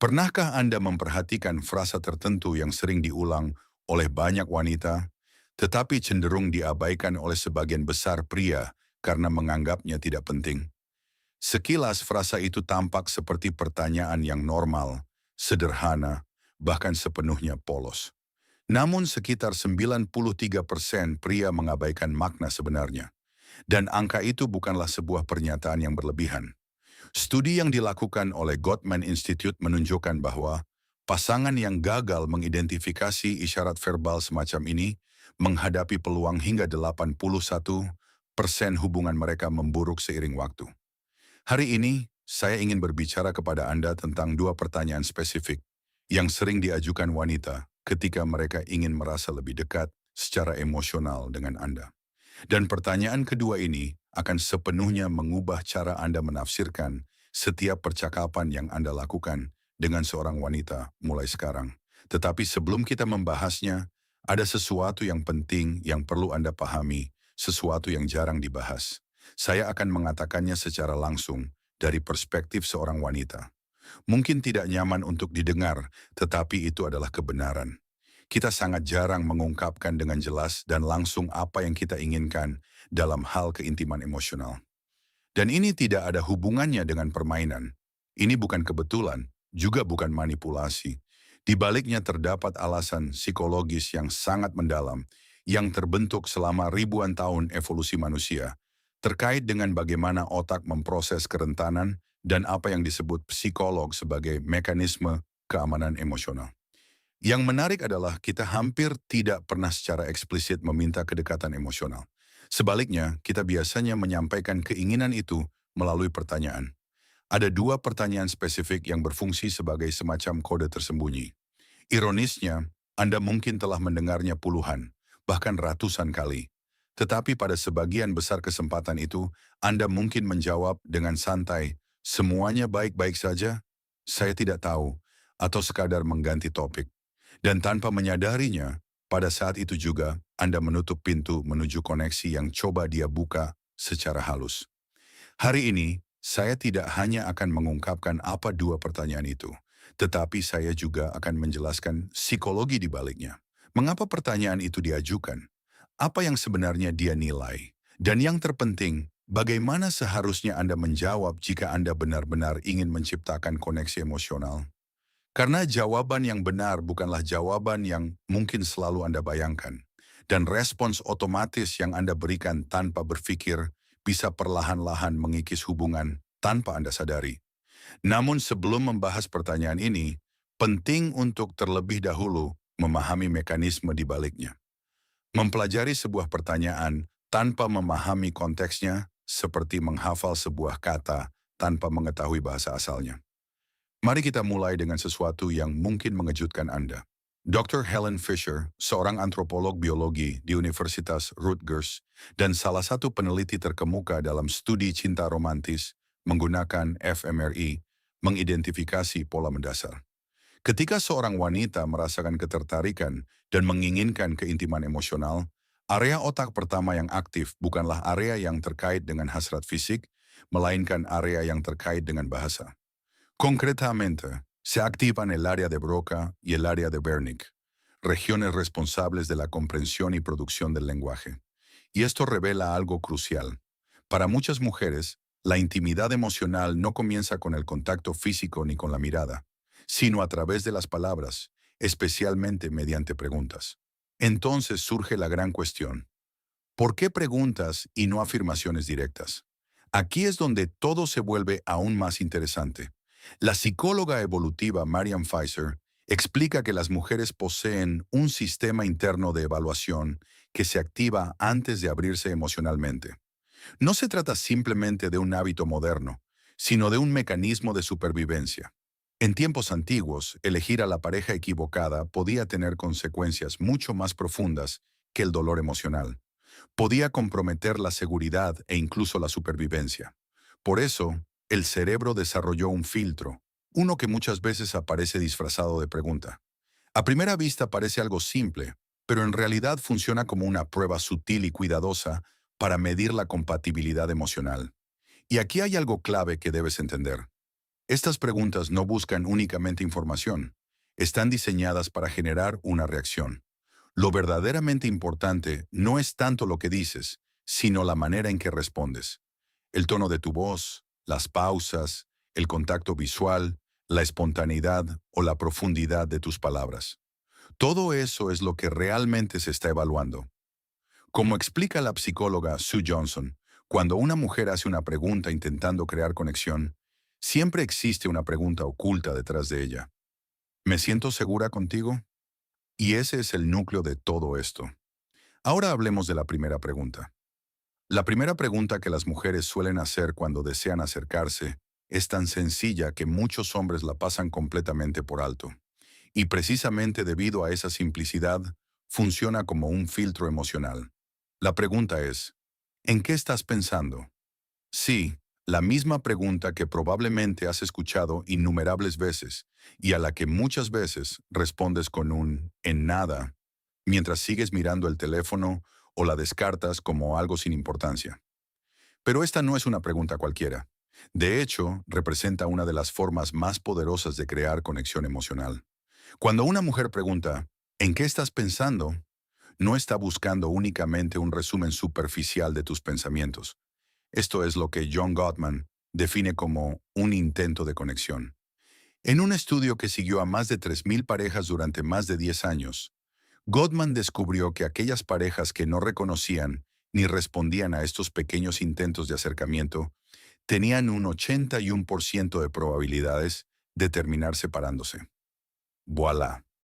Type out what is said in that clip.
Pernahkah Anda memperhatikan frasa tertentu yang sering diulang oleh banyak wanita, tetapi cenderung diabaikan oleh sebagian besar pria karena menganggapnya tidak penting? Sekilas frasa itu tampak seperti pertanyaan yang normal, sederhana, bahkan sepenuhnya polos. Namun sekitar 93% pria mengabaikan makna sebenarnya. Dan angka itu bukanlah sebuah pernyataan yang berlebihan. Studi yang dilakukan oleh Gottman Institute menunjukkan bahwa pasangan yang gagal mengidentifikasi isyarat verbal semacam ini menghadapi peluang hingga 81% hubungan mereka memburuk seiring waktu. Hari ini, saya ingin berbicara kepada Anda tentang dua pertanyaan spesifik yang sering diajukan wanita ketika mereka ingin merasa lebih dekat secara emosional dengan Anda. Dan pertanyaan kedua ini akan sepenuhnya mengubah cara Anda menafsirkan setiap percakapan yang Anda lakukan dengan seorang wanita mulai sekarang. Tetapi sebelum kita membahasnya, ada sesuatu yang penting yang perlu Anda pahami, sesuatu yang jarang dibahas. Saya akan mengatakannya secara langsung dari perspektif seorang wanita. Mungkin tidak nyaman untuk didengar, tetapi itu adalah kebenaran. Kita sangat jarang mengungkapkan dengan jelas dan langsung apa yang kita inginkan dalam hal keintiman emosional. Dan ini tidak ada hubungannya dengan permainan. Ini bukan kebetulan, juga bukan manipulasi. Di baliknya terdapat alasan psikologis yang sangat mendalam yang terbentuk selama ribuan tahun evolusi manusia, terkait dengan bagaimana otak memproses kerentanan dan apa yang disebut psikolog sebagai mekanisme keamanan emosional. Yang menarik adalah kita hampir tidak pernah secara eksplisit meminta kedekatan emosional. Sebaliknya, kita biasanya menyampaikan keinginan itu melalui pertanyaan. Ada dua pertanyaan spesifik yang berfungsi sebagai semacam kode tersembunyi. Ironisnya, Anda mungkin telah mendengarnya puluhan, bahkan ratusan kali. Tetapi pada sebagian besar kesempatan itu, Anda mungkin menjawab dengan santai, "Semuanya baik-baik saja? Saya tidak tahu," atau sekadar mengganti topik. Dan tanpa menyadarinya, pada saat itu juga Anda menutup pintu menuju koneksi yang coba dia buka secara halus. Hari ini, saya tidak hanya akan mengungkapkan apa dua pertanyaan itu, tetapi saya juga akan menjelaskan psikologi di baliknya. Mengapa pertanyaan itu diajukan? Apa yang sebenarnya dia nilai? Dan yang terpenting, bagaimana seharusnya Anda menjawab jika Anda benar-benar ingin menciptakan koneksi emosional? Karena jawaban yang benar bukanlah jawaban yang mungkin selalu Anda bayangkan. Dan respons otomatis yang Anda berikan tanpa berpikir bisa perlahan-lahan mengikis hubungan tanpa Anda sadari. Namun sebelum membahas pertanyaan ini, penting untuk terlebih dahulu memahami mekanisme di baliknya. Mempelajari sebuah pertanyaan tanpa memahami konteksnya seperti menghafal sebuah kata tanpa mengetahui bahasa asalnya. Mari kita mulai dengan sesuatu yang mungkin mengejutkan Anda. Dr. Helen Fisher, seorang antropolog biologi di Universitas Rutgers dan salah satu peneliti terkemuka dalam studi cinta romantis menggunakan fMRI, mengidentifikasi pola mendasar. Ketika seorang wanita merasakan ketertarikan dan menginginkan keintiman emosional, area otak pertama yang aktif bukanlah area yang terkait dengan hasrat fisik, melainkan area yang terkait dengan bahasa. Concretamente, se activan el área de Broca y el área de Wernicke, regiones responsables de la comprensión y producción del lenguaje. Y esto revela algo crucial. Para muchas mujeres, la intimidad emocional no comienza con el contacto físico ni con la mirada, sino a través de las palabras, especialmente mediante preguntas. Entonces surge la gran cuestión. ¿Por qué preguntas y no afirmaciones directas? Aquí es donde todo se vuelve aún más interesante. La psicóloga evolutiva Marian Pfizer explica que las mujeres poseen un sistema interno de evaluación que se activa antes de abrirse emocionalmente. No se trata simplemente de un hábito moderno, sino de un mecanismo de supervivencia. En tiempos antiguos, elegir a la pareja equivocada podía tener consecuencias mucho más profundas que el dolor emocional. Podía comprometer la seguridad e incluso la supervivencia. Por eso, el cerebro desarrolló un filtro, uno que muchas veces aparece disfrazado de pregunta. A primera vista parece algo simple, pero en realidad funciona como una prueba sutil y cuidadosa para medir la compatibilidad emocional. Y aquí hay algo clave que debes entender. Estas preguntas no buscan únicamente información, están diseñadas para generar una reacción. Lo verdaderamente importante no es tanto lo que dices, sino la manera en que respondes. El tono de tu voz, las pausas, el contacto visual, la espontaneidad o la profundidad de tus palabras. Todo eso es lo que realmente se está evaluando. Como explica la psicóloga Sue Johnson, cuando una mujer hace una pregunta intentando crear conexión, siempre existe una pregunta oculta detrás de ella. ¿Me siento segura contigo? Y ese es el núcleo de todo esto. Ahora hablemos de la primera pregunta. La primera pregunta que las mujeres suelen hacer cuando desean acercarse es tan sencilla que muchos hombres la pasan completamente por alto. Y precisamente debido a esa simplicidad, funciona como un filtro emocional. La pregunta es, ¿en qué estás pensando? Sí, la misma pregunta que probablemente has escuchado innumerables veces y a la que muchas veces respondes con un «en nada», mientras sigues mirando el teléfono o la descartas como algo sin importancia. Pero esta no es una pregunta cualquiera. De hecho, representa una de las formas más poderosas de crear conexión emocional. Cuando una mujer pregunta, ¿en qué estás pensando?, no está buscando únicamente un resumen superficial de tus pensamientos. Esto es lo que John Gottman define como un intento de conexión. En un estudio que siguió a más de 3.000 parejas durante más de 10 años, Gottman descubrió que aquellas parejas que no reconocían ni respondían a estos pequeños intentos de acercamiento tenían un 81% de probabilidades de terminar separándose. Voilà.